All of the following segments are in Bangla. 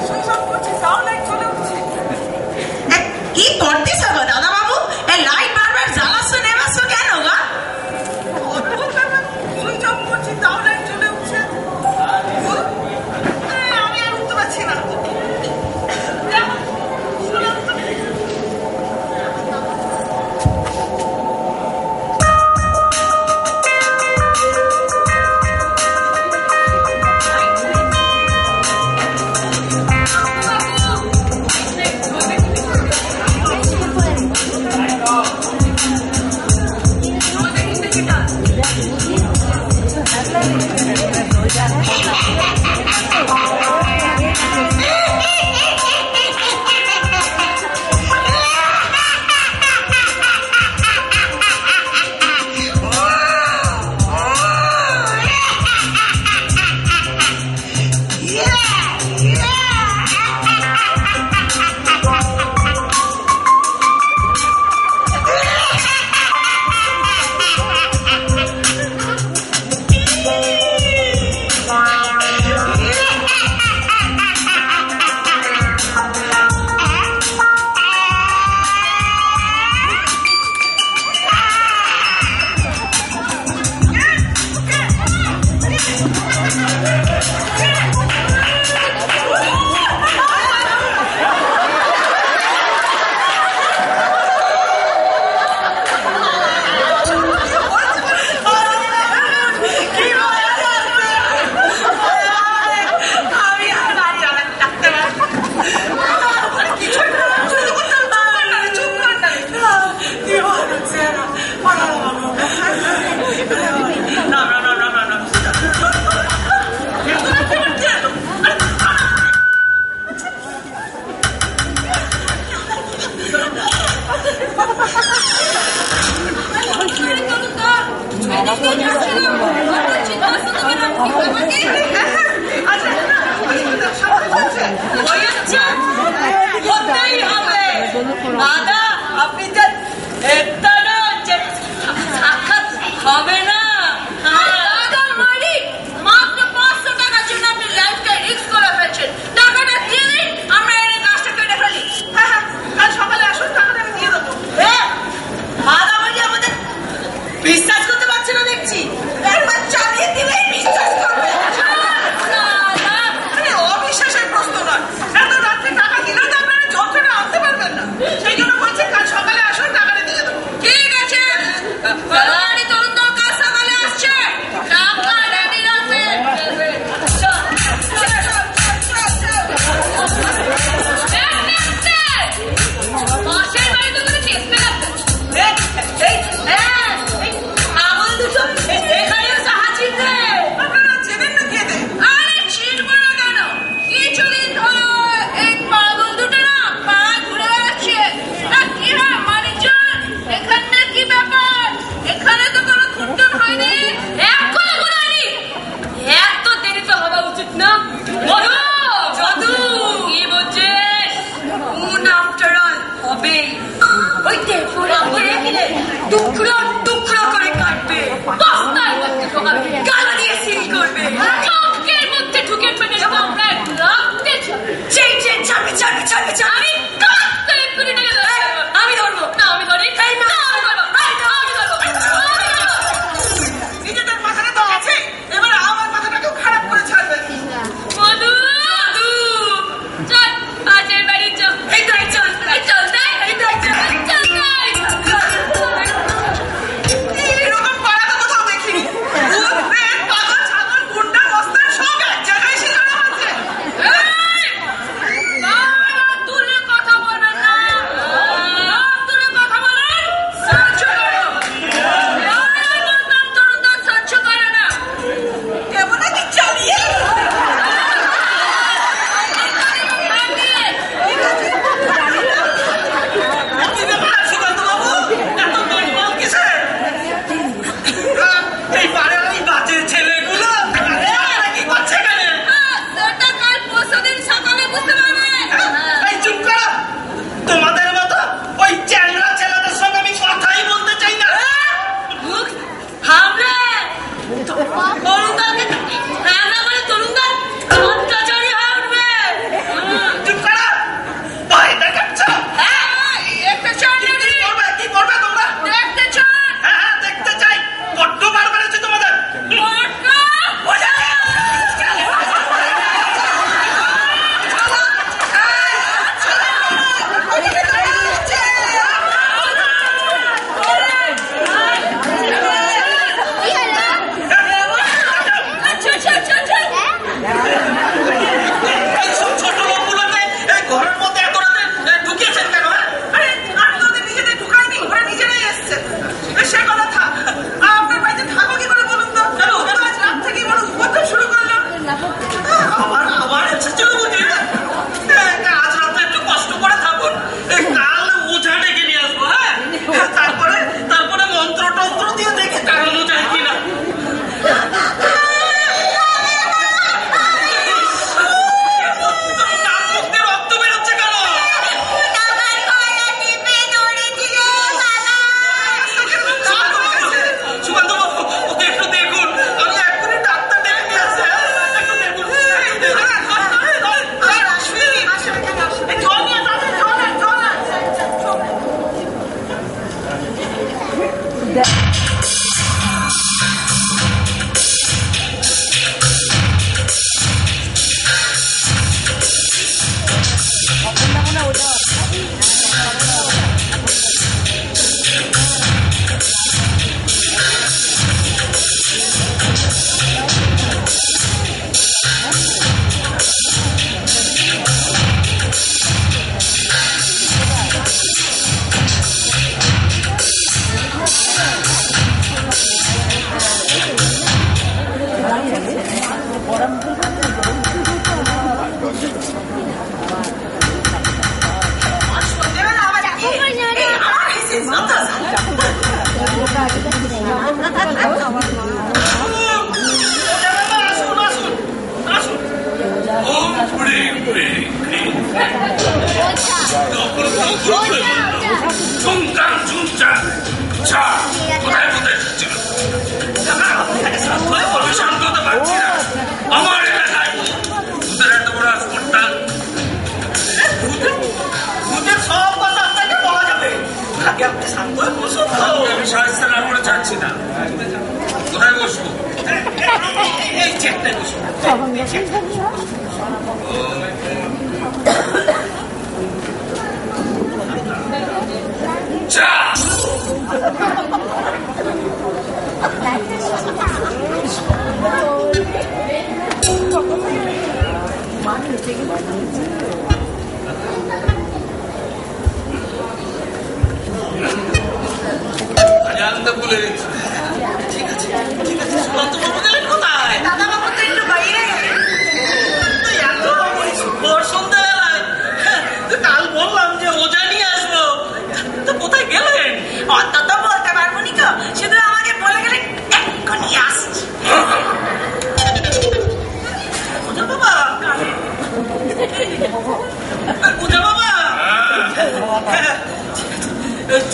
সুইচ অফ করছি তাও লাইট চলে উঠছে। কি করতেছ গো দাদা বাবু? এই লাইট বারবার জ্বালাচ্ছ নেবাচ্ছ কেন গো? অদ্ভুত ব্যাপার, সুইচ অফ করছি তাও লাইট চলে উঠছে। আমি আর উঠতে পারছি না। আবার এসেছিল বুঝি? আজ রাতে একটু কষ্ট করে থাকুন, কাল ওঝা ডেকে নিয়ে আসবো। হ্যাঁ, তারপরে মন্ত্র টন্ত্র দিয়ে দেখে টাঙানো যায় কিনা।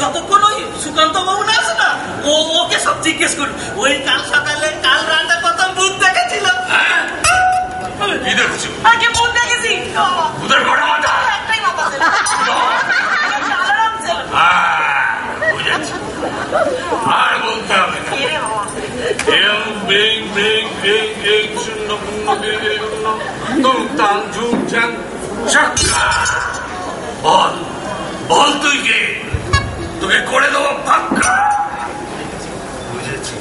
যতক্ষণ ওই সুকান্ত বাবু না আছে না, ওকে সব জিজ্ঞেস করুন। ওই কাল সকালে কাল রাতে কত ভূত দেখেছিল। কি দেখছো? আগে ভূত দেখেছি। ভূতের কটা মাথা? একটাই মাথা ছিল। বুঝেছি, আর বলতে হবে না। বল বল, তুই কে? তোকে করে দেবো পাক্কা। বুঝেছি,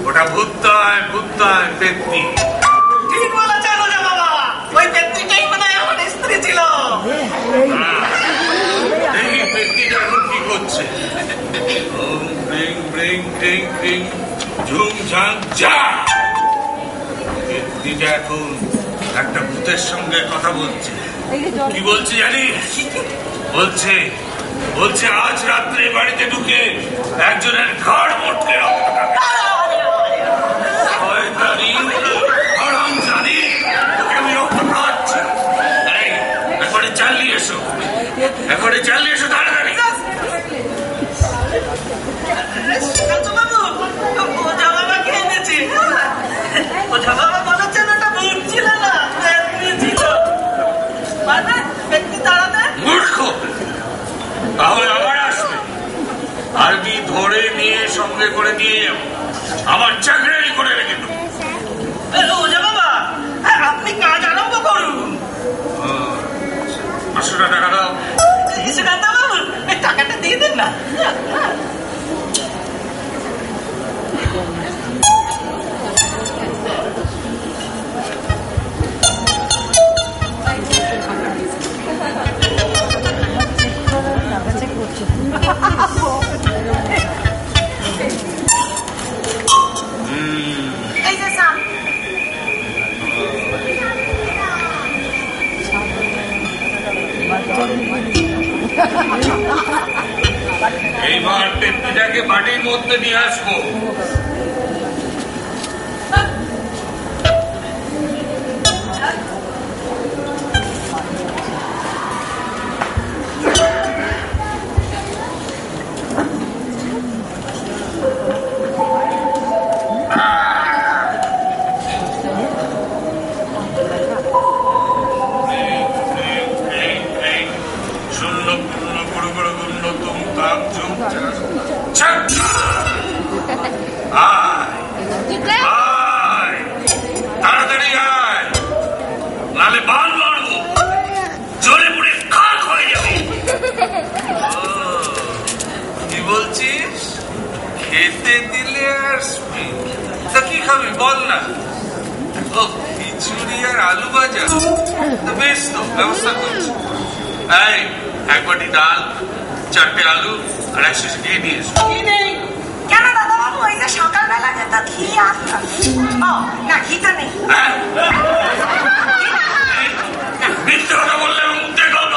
ওটা ভূতায় পেত্তি। ঠিক বলেছেন ওজা বাবা, ওই পেত্তিটাই মনে হয় আমার স্ত্রী ছিল। এই পেত্তিটা এখন কি করছে? পেত্তিটা এখন একটা ভূতের সঙ্গে কথা বলছে। কি বলছে জানিস? বলছে আজ রাত্রে বাড়িতে ঢুকে একজনের ঘাড় মোটকে আমি রক্ত খাওয়াচ্ছি। এখনই চালিয়ে এসো তাড়াতাড়ি। ওজা বাবাকে এনেছি। ওজা বাবা বলেছেন ওটা ভূত ছিল না, পেত্তি ছিল। মানে পেত্তি তাড়াতে মূর্খ, তাহলে আবার আসবে, আরবি ধরে নিয়ে সঙ্গে করে নিয়ে যাবো, আমার চাকরি করে রেখে দেবো। ওজা বাবা, আপনি কাজ আরম্ভ করুন। 500 টাকা দাও। সুকান্ত বাবু, টাকাটা দিয়ে দেন না। এই যে স্যার, এইবার পেটটাকে বাড়ির মধ্যে নিয়ে আসবো। তাড়াতাড়ি আয়, নালে বাল মারবো, জলে পুড়ে খাক হয়ে যাবে। কি বলছিস? খেতে দিলে আসবি? তা কি খাবি বল না? ও খিচুড়ি আর আলু ভাজা, বেশ তো ব্যবস্থা করছি। এই এক বাটি ডাল, 4টে আলু আর 100 ঘি নিয়ে এসো। কেন দাদা বাবু, ওই যে সকালবেলা যেটা ঘি আসতাম? ও না, ঘি তো নেই। মিথ্যে কথা বললে মুখে গল্প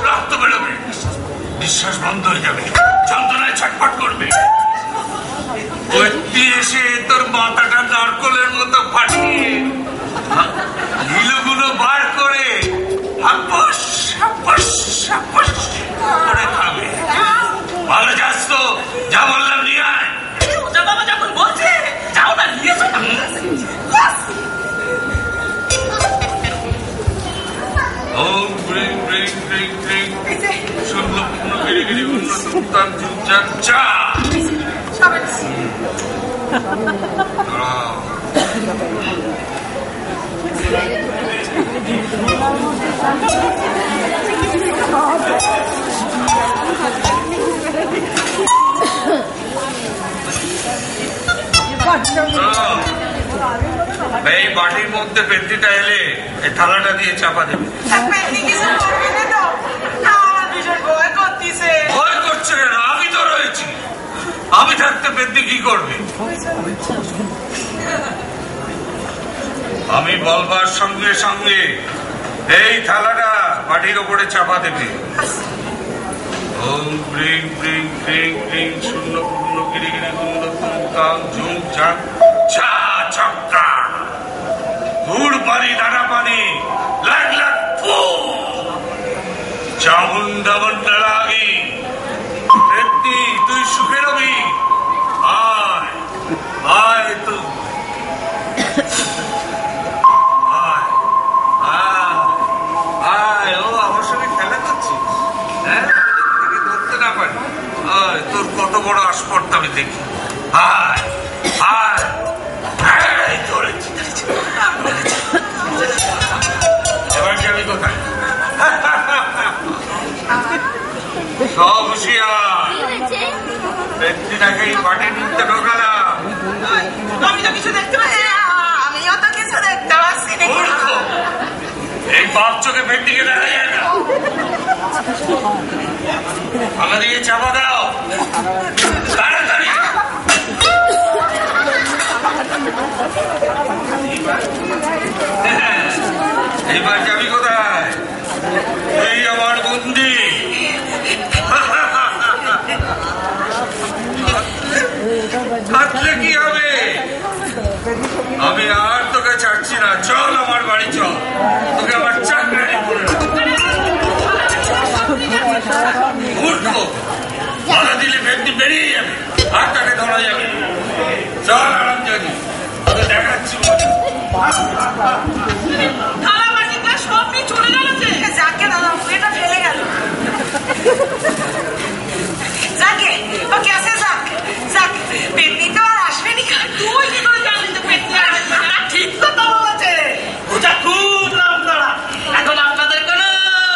রক্ত বেরোবে, নিঃশ্বাস বন্ধ হয়ে যাবে, যন্ত্রণায় ছটফট করবে। ওই এসে তোর মাথাটা নারকলের মতো ফাটিয়ে নীলগুলো বার করে হাপ্পস হাপ্পস হাপ্পস করে খাবে। ভালো যাস তো, যা বললাম নিয়ে আয়। ওটা বাবা যখন বলছে যাও না, নিয়ে এসো না। ওম ব্রিং ব্রিং ব্রিং ব্রিং শূন্য পূর্ণ গিরি গিরি উন্নত তার চুপচাপ চা। এই বাটির মধ্যে পেট্টিটা এলে এই থালাটা দিয়ে চাপা দেবে। ভয় করছে কেন? আমি তো রয়েছি, আমি থাকতে পেট্টি কি করবে? আমি বলবার সঙ্গে সঙ্গে এই থালাটা বাটির ওপরে চাপা দেবে। ওম ব্রিং ব্রিং ব্রিং ব্রিং শূন্য পূর্ণ গিরি গিরি গুন্ড তুম ঝুম ঝাক চা ছক্কা গুড় পানি দানা পানি লাগ লাগ ফু চামুন্ডা মন্ডা লাগি পেটটি তুই সুখে রবি। আয় আয় তুই আয় আয় আয়। ও আমার সঙ্গে খেলা করছিস? হ্যাঁ, ধরতে না পারি। তোর কত বড় আসপর্দা আমি দেখি। আয় আয় ধরেছি। এবার যাবি কোথায়? সব হুঁশিয়ার, ব্যক্তিটাকে এই পাটির মধ্যে ঢোকালাম। আমি তো কিছু দেখতে পাচ্ছি না। আমিও তো কিছু দেখতে পাচ্ছি না। এই বাপ চোখে ব্যক্তিকে দেখা যায় না। আমাদের চাপা দাও তাড়াতাড়ি। এইবার যাবি কোথায়? এই আমার বন্দি। হাতলে কি হবে? আমি আর তোকে ছাড়ছি না। চল আমার বাড়ি চল, তোকে আমার চাকরি করে উঠবো। বাধা দিলে ব্যক্তি বেরিয়ে যাবে আর তাকে ধরা যাবে। চল আরাম জানি, তোকে দেখাচ্ছি। সব নিয়ে চলে গেল যে। যাকে দাদা এটা ফেলে গেল। যাকে ও কেসে যাক যাক, পেটনি তো আর আসবেনি। তুই কি করে জানলি তো পেটনি আসবে না? ঠিক কথা বলেছে, ওটা খুব নাম করা। এখন আপনাদের কোনো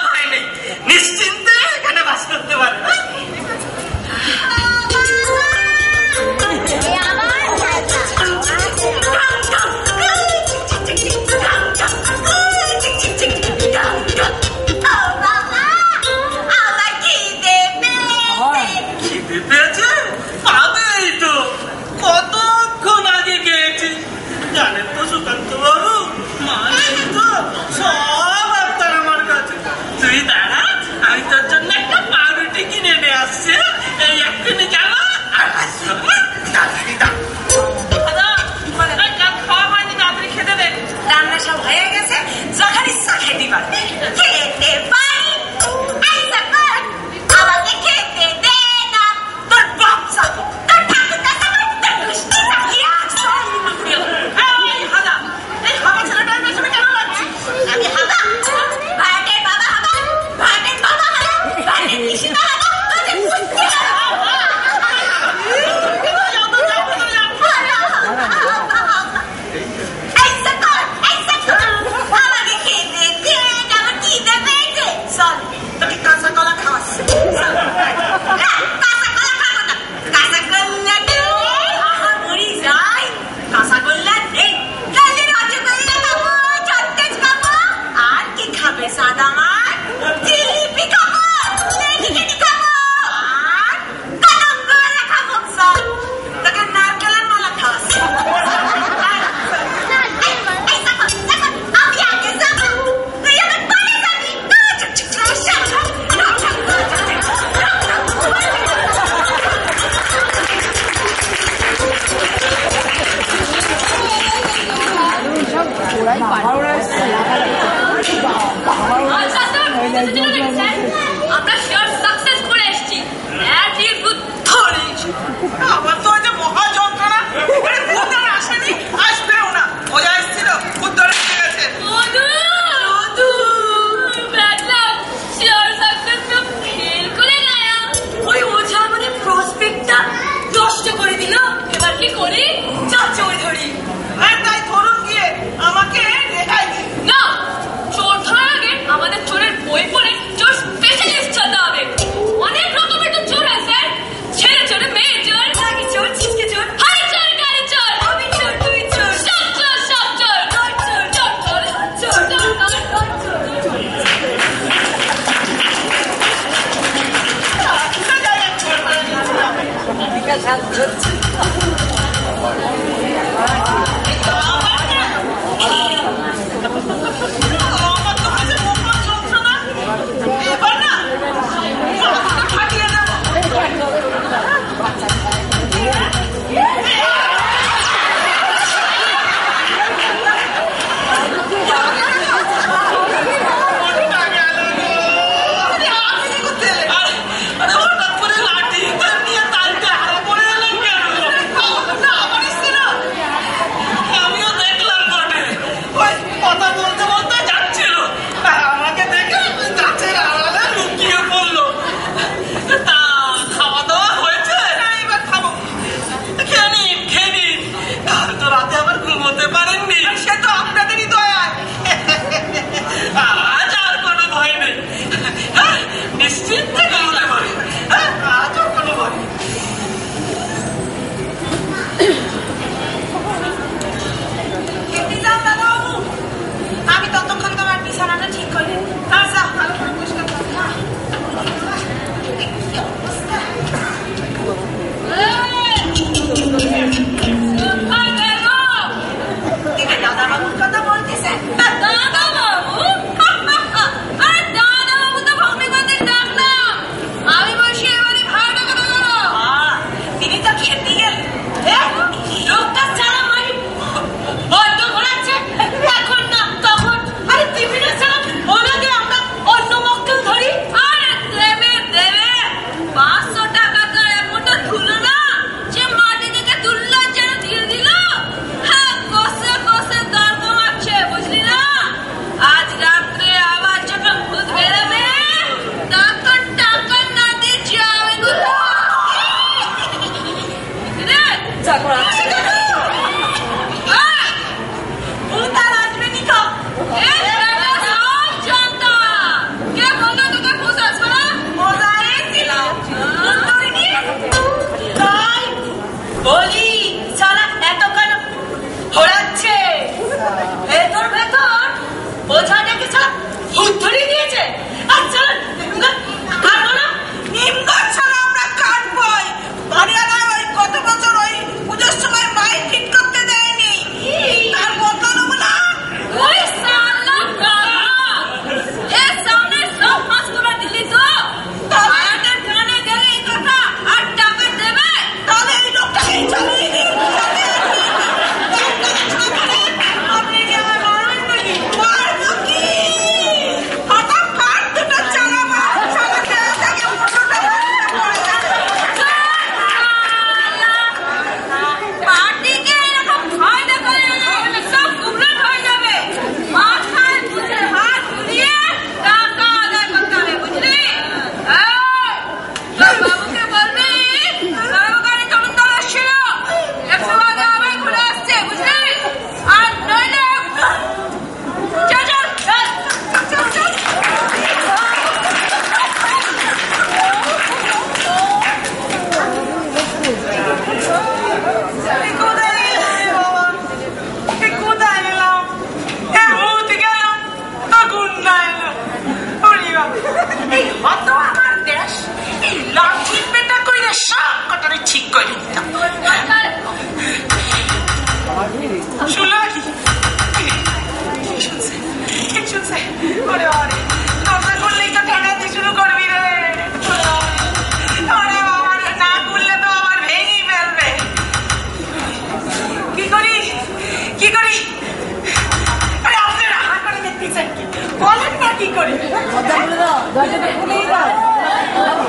ভয় নেই, নিশ্চিন্তে এখানে বাস করতে পারে। আবার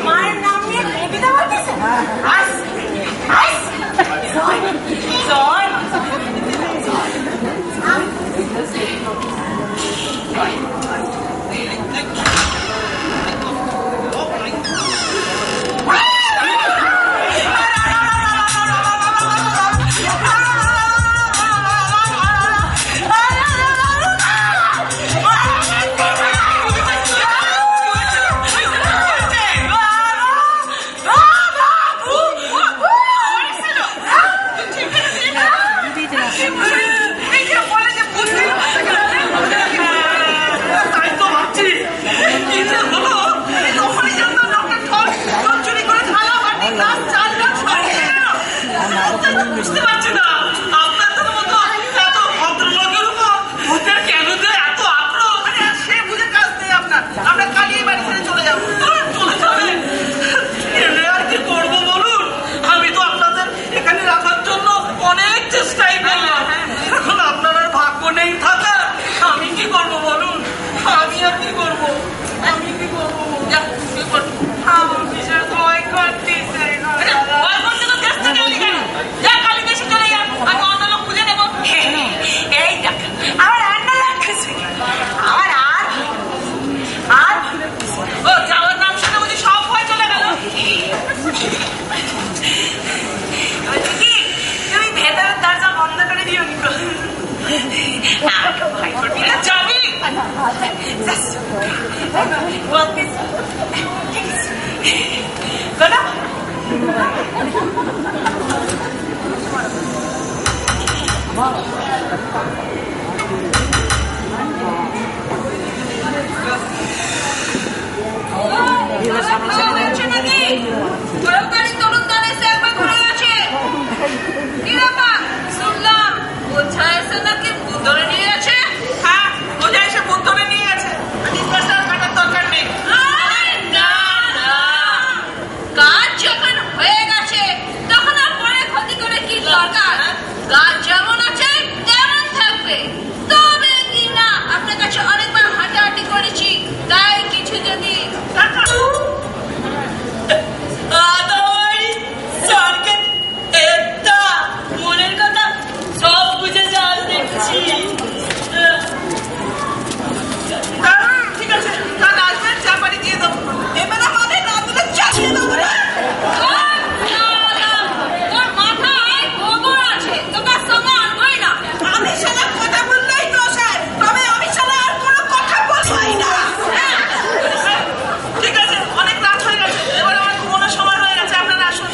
মায়ের নাম নিয়ে কবিতা বলতেছে। বুঝতে পারছি না আপনাদের মতো এত ভদ্রলোকের উপর ভূতের কেন যে এত আগ্রহ। সে বুঝে কাজ নেই আপনার, আমরা কালিয়ে বাড়ি ছেড়ে চলে যাবো। চলে যাবে এলে আর কি করবো বলুন? আমি তো আপনাদের এখানে রাখার জন্য অনেক চেষ্টাই করলাম, এখন আপনার আর ভাগ্য নেই থাকার। আমি কি করবো বলুন? আমি আর কি করবো? আমি কি করবো? আমার বিশাল ভয় করতেছে। ভয় করতে তো দেশ থেকে এলি কেন? যা কালী দেশে চলে যা, আমি অন্য লোক খুঁজে নেবো। এই দেখ আমার রান্না লাগতেছে, আমার আর ও যাওয়ার নাম শুনে বুঝি সব ভয় চলে গেল? কি তুমি ভেতরের দরজা বন্ধ করে দিও নিকো। ভয় করবি না, যাবি? বলতেছি বলো। সরকারি তরুণ দল এসে একবার ঘুরে আছে। কি ব্যাপার? শুনলাম বোঝা এসে নাকি ভূত ধরে নিয়ে গেছে। হ্যাঁ, বোঝা এসে ভূত ধরে নিয়ে গেছে। ডিসকাশন কাটার দরকার নেই। আরে না না, কাজ যখন হয়ে গেছে তখন আর পরে ক্ষতি করে কি দরকার? কাজ যেমন আছে তেমন থাকবে। তবে কি না আপনার কাছে অনেকবার হাঁটাহাঁটি করেছি, তাই কিছু যদি মনের কথা সব বুঝে যাস দেখছি। ঠিক আছে, কাল আসবেন, চা পানি দিয়ে দেবো। এবার আমাদের না দিলে চালিয়ে দেবো না। তোর মাথায় গোবর আছে, তোকে সঙ্গে আনবই না। আমি সাথে কথা বললেই তো স্যার, তবে আমি সাথে আর কোনো কথা বলবই না। ঠিক আছে, অনেক রাত হয়ে গেছে, এবার আমার ঘুমানোর সময় হয়ে গেছে, আপনারা আসুন।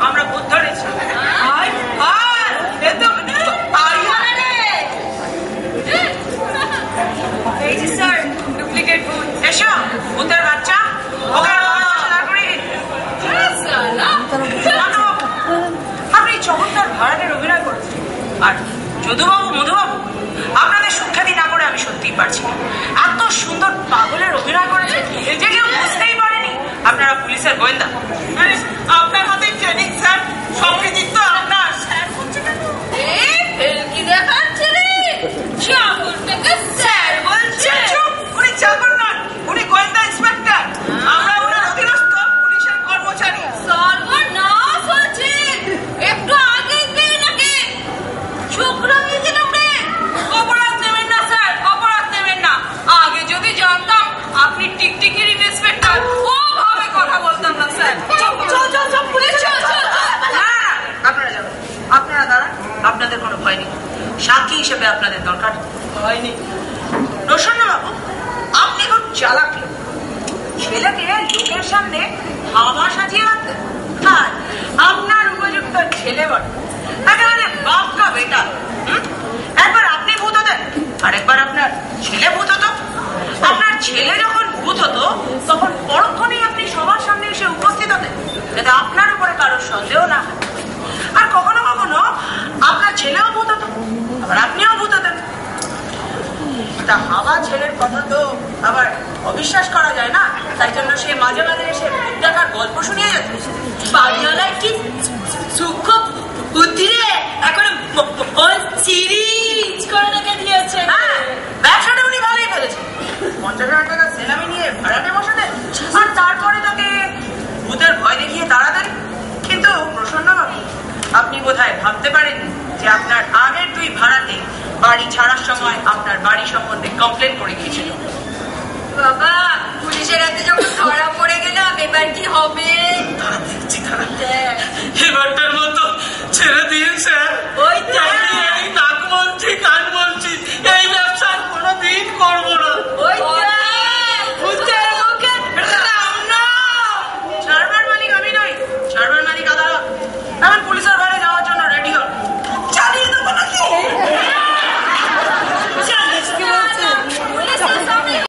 আমরা ভূত ধরেছি। আপনি চমৎকার ভাড়াটের অভিনয় করেছেন। আর যদুবাবু, মধুবাবু, আপনাদের সুখ্যাতি না করে আমি সত্যিই পারছি না। এত সুন্দর পাগলের অভিনয় করেছেন যে কেউ বুঝতেই পারেনি আপনারা পুলিশের গোয়েন্দা। আপনার হাতে ট্রেনিং স্যার, সব কৃতিত্ব আপনার। স্যার বলছে কেন? কি দেখাচ্ছে রে? চাকরটাকে স্যার বলছে? উনি চাকর নন, উনি গোয়েন্দা ইন্সপেক্টর। আমরা ওনার অধীনস্থ পুলিশের কর্মচারী। সর্বনাশ হয়েছে। একটু আগেই পেয়ে নাকি চোখ রাঙিয়ে দিলাম রে। অপরাধ নেবেন না স্যার, অপরাধ নেবেন না। আগে যদি জানতাম আপনি টিকটিকির ইন্সপেক্টর, ওভাবে কথা বলতাম না স্যার। চল পুলিশ চল। আপনারা যাবেন, আপনারা দাঁড়ান, আপনাদের কোনো ভয় নেই। সাক্ষী হিসেবে আপনাদের দরকার ভয় নেই। প্রসন্ন বাবু, আপনি খুব চালাক লোক। ছেলেকে লোকের সামনে হাওয়া সাজিয়ে রাখতেন, আর আপনার উপযুক্ত ছেলে বটে, একেবারে বাপকা বেটা। একবার আপনি ভূত হতেন, আর একবার আপনার ছেলে ভূত হতো। আপনার ছেলে যখন ভূত হতো তখন পরক্ষণেই আপনি সবার সামনে এসে উপস্থিত হতেন, যাতে আপনার উপরে কারোর সন্দেহ না হয়। আর কখনো কখনো আপনার ছেলেও ভূত হতো, আবার আপনিও ভূত হতেন। তা হাওয়া ছেলের কথা তো আবার অবিশ্বাস করা যায় না, তাই জন্য সে মাঝে মাঝে এসে ভূত দেখার গল্প শুনিয়ে যেত। বাড়িওয়ালার কি সূক্ষ্ম বুদ্ধি রে, এখন সিরিজ করে রেখে দিয়েছে। হ্যাঁ, ব্যবসাটা উনি ভালোই ফেলেছেন। 50,000 টাকা সেলামি নিয়ে ভাড়াটে বসাতেন, আর তারপরে তাকে ভূতের ভয় দেখিয়ে তাড়াতেন। কিন্তু প্রসন্নবাবু, আপনি বোধহয় ভাবতে পারেননি যে আপনার আগের 2 ভাড়াটে বাড়ি ছাড়ার সময় আপনার বাড়ি সম্বন্ধে কমপ্লেন করে গিয়েছিল। বাবা, পুলিশের হাতে যখন